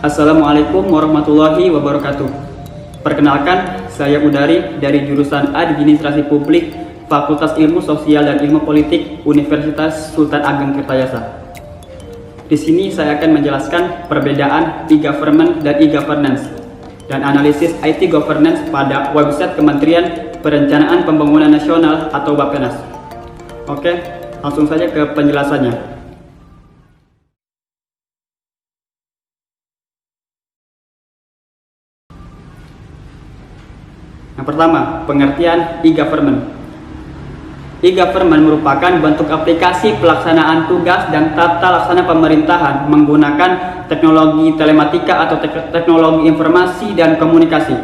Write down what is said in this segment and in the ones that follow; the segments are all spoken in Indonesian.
Assalamualaikum warahmatullahi wabarakatuh. Perkenalkan, saya Udari dari jurusan Administrasi Publik, Fakultas Ilmu Sosial dan Ilmu Politik, Universitas Sultan Ageng Tirtayasa. Di sini saya akan menjelaskan perbedaan e-government dan e-governance dan analisis IT governance pada website Kementerian Perencanaan Pembangunan Nasional atau Bappenas. Oke, langsung saja ke penjelasannya. Yang pertama, pengertian e-government. E-government merupakan bentuk aplikasi pelaksanaan tugas dan tata laksana pemerintahan menggunakan teknologi telematika atau teknologi informasi dan komunikasi.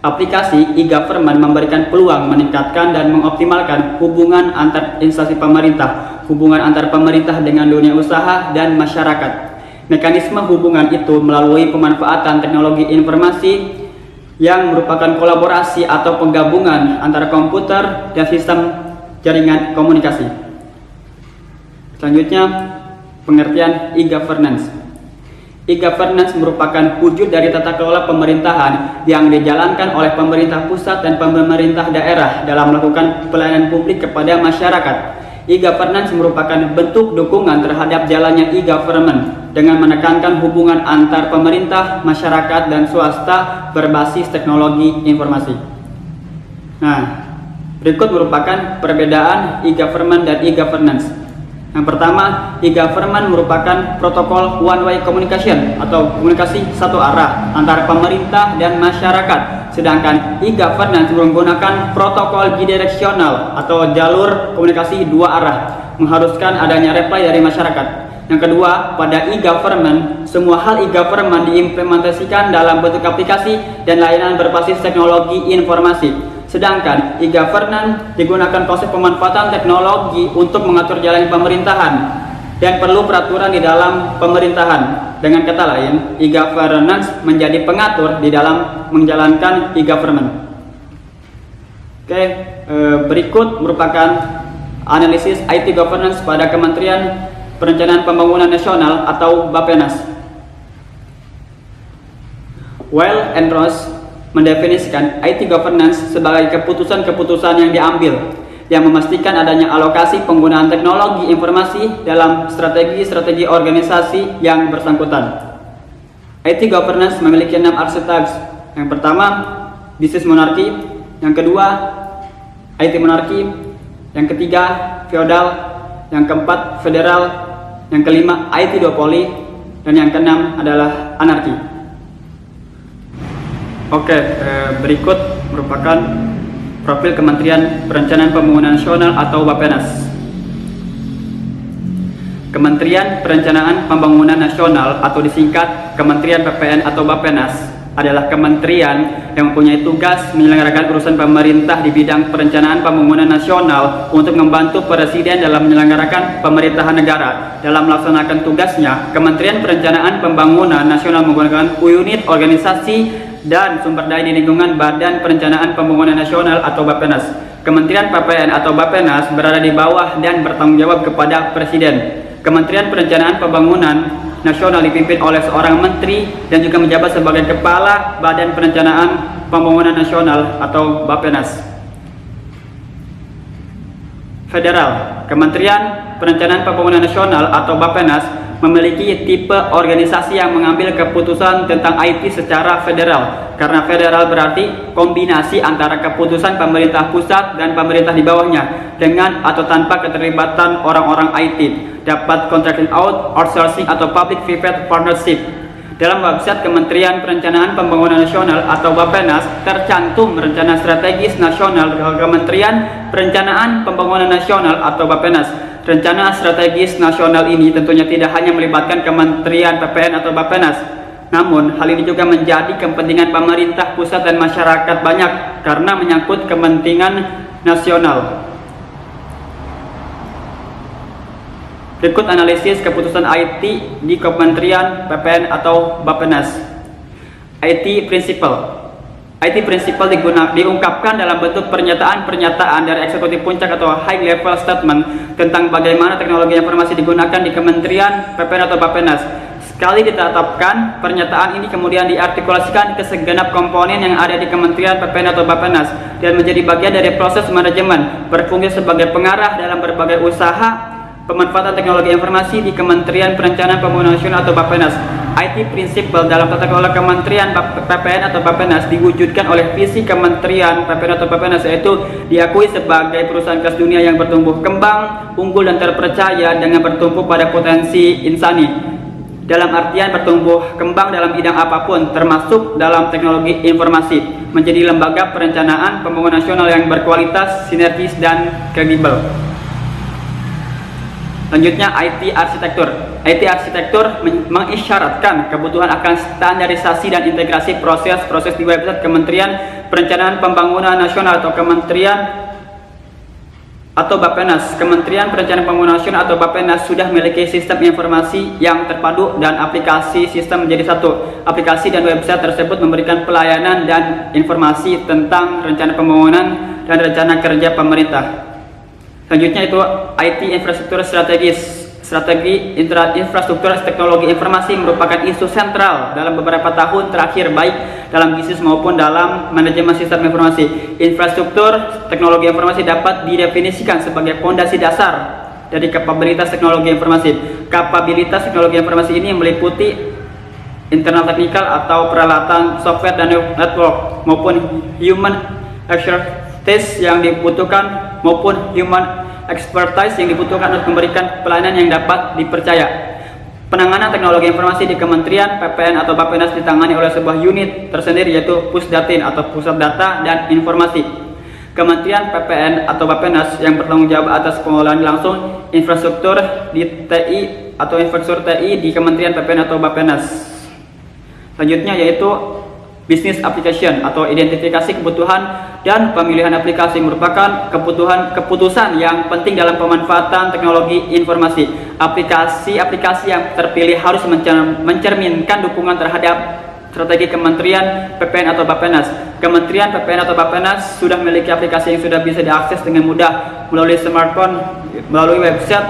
Aplikasi e-government memberikan peluang meningkatkan dan mengoptimalkan hubungan antar instansi pemerintah, hubungan antar pemerintah dengan dunia usaha dan masyarakat. Mekanisme hubungan itu melalui pemanfaatan teknologi informasi yang merupakan kolaborasi atau penggabungan antara komputer dan sistem jaringan komunikasi. Selanjutnya, pengertian e-governance. E-governance merupakan wujud dari tata kelola pemerintahan yang dijalankan oleh pemerintah pusat dan pemerintah daerah dalam melakukan pelayanan publik kepada masyarakat. E-governance merupakan bentuk dukungan terhadap jalannya e-government dengan menekankan hubungan antar pemerintah, masyarakat, dan swasta berbasis teknologi informasi. Nah, berikut merupakan perbedaan e-government dan e-governance. Yang pertama, e-government merupakan protokol one-way communication atau komunikasi satu arah antara pemerintah dan masyarakat. Sedangkan e-governance menggunakan protokol bidireksional atau jalur komunikasi dua arah, mengharuskan adanya reply dari masyarakat. Yang kedua, pada e-government, semua hal e-government diimplementasikan dalam bentuk aplikasi dan layanan berbasis teknologi informasi. Sedangkan e-governance digunakan konsep pemanfaatan teknologi untuk mengatur jalan pemerintahan dan perlu peraturan di dalam pemerintahan. Dengan kata lain, e-governance menjadi pengatur di dalam menjalankan e-government. Oke, berikut merupakan analisis IT governance pada Kementerian Perencanaan Pembangunan Nasional atau Bappenas. Weil and Ross mendefinisikan IT governance sebagai keputusan-keputusan yang diambil yang memastikan adanya alokasi penggunaan teknologi informasi dalam strategi-strategi organisasi yang bersangkutan. IT governance memiliki 6 archetypes. Yang pertama, business monarchy. Yang kedua, IT monarchy. Yang ketiga, feodal. Yang keempat, federal. Yang kelima, IT duopoly. Dan yang keenam adalah anarki. Oke, berikut merupakan profil Kementerian Perencanaan Pembangunan Nasional atau Bappenas. Kementerian Perencanaan Pembangunan Nasional atau disingkat Kementerian PPN atau Bappenas adalah kementerian yang mempunyai tugas menyelenggarakan urusan pemerintah di bidang perencanaan pembangunan nasional untuk membantu Presiden dalam menyelenggarakan pemerintahan negara. Dalam melaksanakan tugasnya, Kementerian Perencanaan Pembangunan Nasional menggunakan unit organisasi dan sumber daya di lingkungan Badan Perencanaan Pembangunan Nasional atau Bappenas. Kementerian PPN atau Bappenas berada di bawah dan bertanggung jawab kepada Presiden. Kementerian Perencanaan Pembangunan Nasional dipimpin oleh seorang menteri dan juga menjabat sebagai Kepala Badan Perencanaan Pembangunan Nasional atau Bappenas. Federal. Kementerian Perencanaan Pembangunan Nasional atau Bappenas memiliki tipe organisasi yang mengambil keputusan tentang IT secara federal. Karena federal berarti kombinasi antara keputusan pemerintah pusat dan pemerintah di bawahnya dengan atau tanpa keterlibatan orang-orang IT. Dapat contracting out, outsourcing atau public-private partnership. Dalam website Kementerian Perencanaan Pembangunan Nasional atau Bappenas tercantum Rencana Strategis Nasional Kementerian Perencanaan Pembangunan Nasional atau Bappenas. Rencana strategis nasional ini tentunya tidak hanya melibatkan Kementerian PPN atau Bappenas, namun hal ini juga menjadi kepentingan pemerintah pusat dan masyarakat banyak karena menyangkut kepentingan nasional. Berikut analisis keputusan IT di Kementerian PPN atau Bappenas. IT Principle. IT Principle diungkapkan dalam bentuk pernyataan-pernyataan dari eksekutif puncak atau high level statement tentang bagaimana teknologi informasi digunakan di Kementerian PPN atau Bappenas. Sekali ditetapkan, pernyataan ini kemudian diartikulasikan ke segenap komponen yang ada di Kementerian PPN atau Bappenas dan menjadi bagian dari proses manajemen, berfungsi sebagai pengarah dalam berbagai usaha pemanfaatan teknologi informasi di Kementerian Perencanaan Pembangunan Nasional atau Bappenas. IT Principle dalam tata kelola Kementerian PPN atau Bappenas diwujudkan oleh visi Kementerian PPN atau Bappenas, yaitu diakui sebagai perusahaan kelas dunia yang bertumbuh kembang, unggul dan terpercaya dengan bertumpu pada potensi insani. Dalam artian bertumbuh kembang dalam bidang apapun, termasuk dalam teknologi informasi, menjadi lembaga perencanaan pembangunan nasional yang berkualitas, sinergis, dan kredibel. Selanjutnya, IT arsitektur. IT arsitektur mengisyaratkan kebutuhan akan standarisasi dan integrasi proses-proses di website Kementerian Perencanaan Pembangunan Nasional atau Kementerian atau Bappenas. Kementerian Perencanaan Pembangunan Nasional atau Bappenas sudah memiliki sistem informasi yang terpadu dan aplikasi sistem menjadi satu. Aplikasi dan website tersebut memberikan pelayanan dan informasi tentang rencana pembangunan dan rencana kerja pemerintah. Selanjutnya itu IT infrastruktur strategis. Strategi infrastruktur teknologi informasi merupakan isu sentral dalam beberapa tahun terakhir, baik dalam bisnis maupun dalam manajemen sistem informasi. Infrastruktur teknologi informasi dapat didefinisikan sebagai fondasi dasar dari kapabilitas teknologi informasi. Kapabilitas teknologi informasi ini meliputi internal teknikal atau peralatan software dan network, maupun human expertise yang dibutuhkan yang dibutuhkan untuk memberikan pelayanan yang dapat dipercaya. Penanganan teknologi informasi di Kementerian PPN atau Bappenas ditangani oleh sebuah unit tersendiri, yaitu Pusdatin atau Pusat Data dan Informasi. Kementerian PPN atau Bappenas yang bertanggung jawab atas pengelolaan langsung infrastruktur di TI atau infrastruktur TI di Kementerian PPN atau Bappenas. Selanjutnya yaitu Business Application atau identifikasi kebutuhan dan pemilihan aplikasi merupakan keputusan yang penting dalam pemanfaatan teknologi informasi. Aplikasi yang terpilih harus mencerminkan dukungan terhadap strategi Kementerian PPN atau Bappenas. Kementerian PPN atau Bappenas sudah memiliki aplikasi yang sudah bisa diakses dengan mudah melalui smartphone melalui website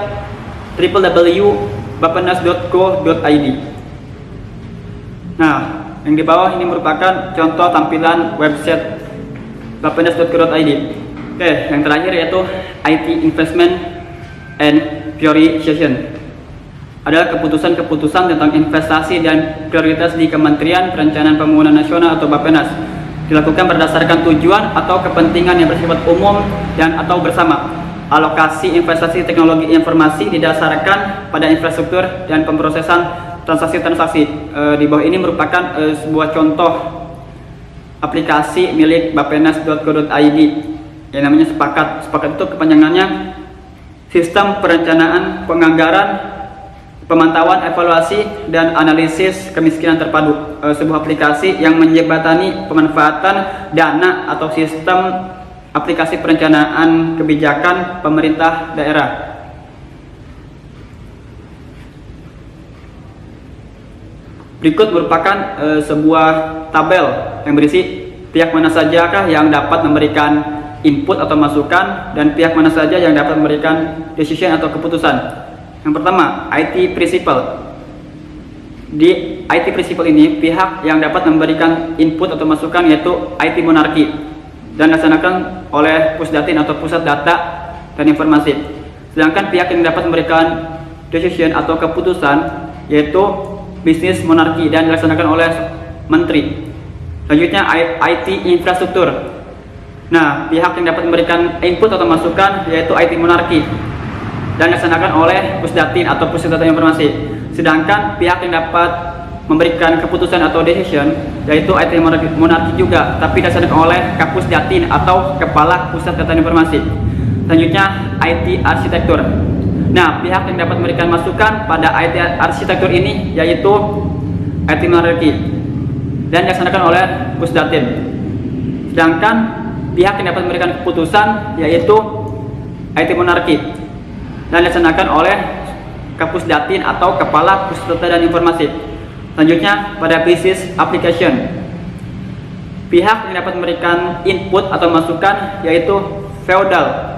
www.bappenas.go.id. Nah, yang di bawah ini merupakan contoh tampilan website bappenas.go.id. Oke, yang terakhir yaitu IT Investment and Prioritization. Adalah keputusan-keputusan tentang investasi dan prioritas di Kementerian Perencanaan Pembangunan Nasional atau Bappenas. Dilakukan berdasarkan tujuan atau kepentingan yang bersifat umum dan atau bersama. Alokasi investasi teknologi informasi didasarkan pada infrastruktur dan pemrosesan transaksi-transaksi. Di bawah ini merupakan sebuah contoh aplikasi milik bappenas.go.id yang namanya Sepakat. Sepakat itu kepanjangannya Sistem Perencanaan Penganggaran Pemantauan Evaluasi dan Analisis Kemiskinan Terpadu. Sebuah aplikasi yang menjembatani pemanfaatan dana atau sistem aplikasi perencanaan kebijakan pemerintah daerah. Berikut merupakan sebuah tabel yang berisi pihak mana sajakah yang dapat memberikan input atau masukan dan pihak mana saja yang dapat memberikan decision atau keputusan. Yang pertama, IT Principle. Di IT Principle ini, pihak yang dapat memberikan input atau masukan yaitu IT Monarki dan dilaksanakan oleh Pusdatin atau Pusat Data dan Informasi. Sedangkan pihak yang dapat memberikan decision atau keputusan yaitu Bisnis Monarki dan dilaksanakan oleh Menteri. Selanjutnya IT Infrastruktur. Nah, pihak yang dapat memberikan input atau masukan yaitu IT Monarki dan dilaksanakan oleh Pusdatin atau Pusat Data Informasi. Sedangkan pihak yang dapat memberikan keputusan atau decision yaitu IT Monarki juga, tapi dilaksanakan oleh Kapusdatin atau Kepala Pusat Data Informasi. Selanjutnya IT Arsitektur. Nah, pihak yang dapat memberikan masukan pada IT arsitektur ini yaitu IT Monarki dan dilaksanakan oleh Pusdatin. Sedangkan pihak yang dapat memberikan keputusan yaitu IT Monarki dan dilaksanakan oleh Kapusdatin atau Kepala Pusat Data dan Informasi. Selanjutnya pada Business Application. Pihak yang dapat memberikan input atau masukan yaitu feodal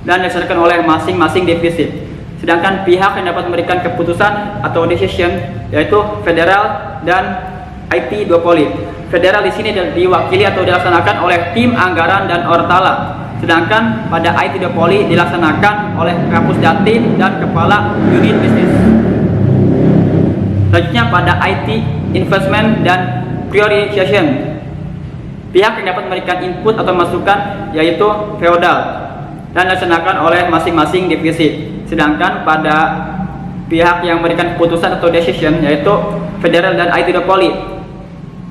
dan dilaksanakan oleh masing-masing divisi. Sedangkan pihak yang dapat memberikan keputusan atau decision yaitu federal dan IT duopoly. Federal di sini diwakili atau dilaksanakan oleh tim anggaran dan Ortala. Sedangkan pada IT duopoly dilaksanakan oleh Kapus Datin dan kepala unit bisnis. Selanjutnya pada IT investment dan prioritization. Pihak yang dapat memberikan input atau masukan yaitu feodal dan dilaksanakan oleh masing-masing divisi. Sedangkan pada pihak yang memberikan keputusan atau decision yaitu federal dan IT duopoly.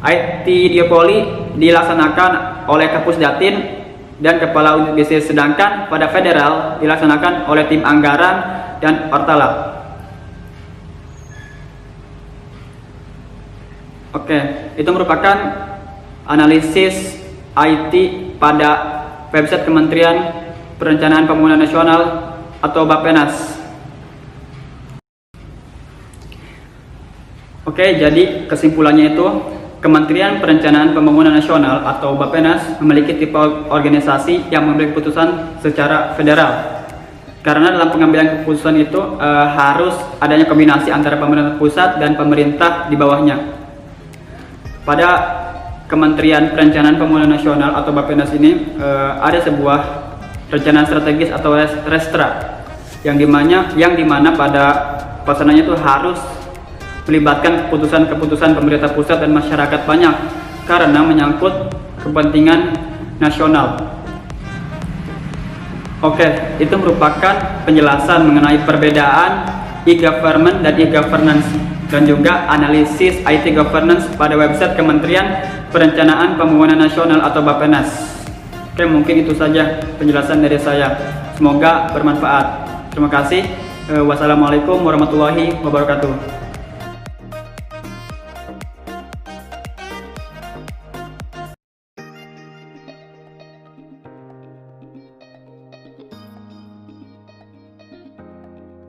IT duopoly dilaksanakan oleh Kapus Datin dan kepala unit bisnis, sedangkan pada federal dilaksanakan oleh tim anggaran dan Ortala. Oke, itu merupakan analisis IT pada website Kementerian Perencanaan Pembangunan Nasional atau Bappenas. Oke, jadi kesimpulannya itu Kementerian Perencanaan Pembangunan Nasional atau Bappenas memiliki tipe organisasi yang memberi keputusan secara federal. Karena dalam pengambilan keputusan itu harus adanya kombinasi antara pemerintah pusat dan pemerintah di bawahnya. Pada Kementerian Perencanaan Pembangunan Nasional atau Bappenas ini ada sebuah rencana strategis atau restra yang dimana pada pelaksananya itu harus melibatkan keputusan-keputusan pemerintah pusat dan masyarakat banyak karena menyangkut kepentingan nasional. Oke, itu merupakan penjelasan mengenai perbedaan e-government dan e-governance dan juga analisis IT governance pada website Kementerian Perencanaan Pembangunan Nasional atau Bappenas. Oke, mungkin itu saja penjelasan dari saya. Semoga bermanfaat. Terima kasih. Wassalamualaikum warahmatullahi wabarakatuh.